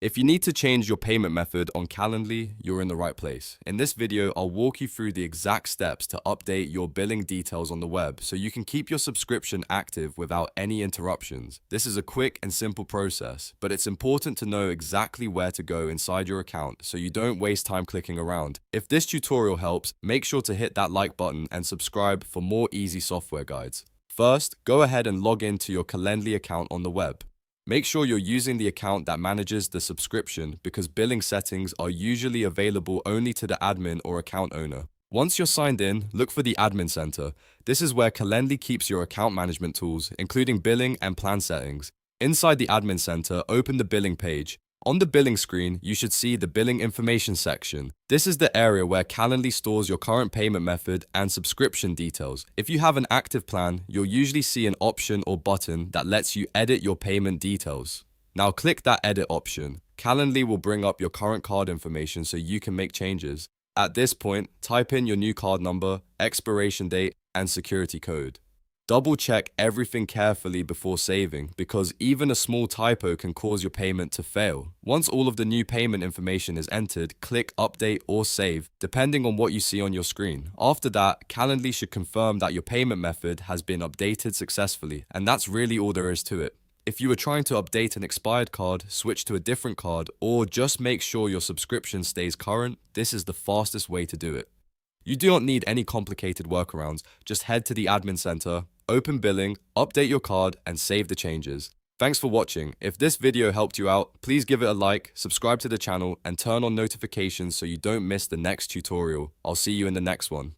If you need to change your payment method on Calendly, you're in the right place. In this video, I'll walk you through the exact steps to update your billing details on the web so you can keep your subscription active without any interruptions. This is a quick and simple process, but it's important to know exactly where to go inside your account so you don't waste time clicking around. If this tutorial helps, make sure to hit that like button and subscribe for more easy software guides. First, go ahead and log into your Calendly account on the web. Make sure you're using the account that manages the subscription because billing settings are usually available only to the admin or account owner. Once you're signed in, look for the Admin Center. This is where Calendly keeps your account management tools, including billing and plan settings. Inside the Admin Center, open the billing page. On the billing screen, you should see the billing information section. This is the area where Calendly stores your current payment method and subscription details. If you have an active plan, you'll usually see an option or button that lets you edit your payment details. Now click that edit option. Calendly will bring up your current card information so you can make changes. At this point, type in your new card number, expiration date, and security code. Double check everything carefully before saving because even a small typo can cause your payment to fail. Once all of the new payment information is entered, click update or save depending on what you see on your screen. After that, Calendly should confirm that your payment method has been updated successfully, and that's really all there is to it. If you are trying to update an expired card, switch to a different card, or just make sure your subscription stays current, this is the fastest way to do it. You do not need any complicated workarounds, just head to the Admin Center, open billing, update your card, and save the changes. Thanks for watching. If this video helped you out, please give it a like, subscribe to the channel, and turn on notifications so you don't miss the next tutorial. I'll see you in the next one.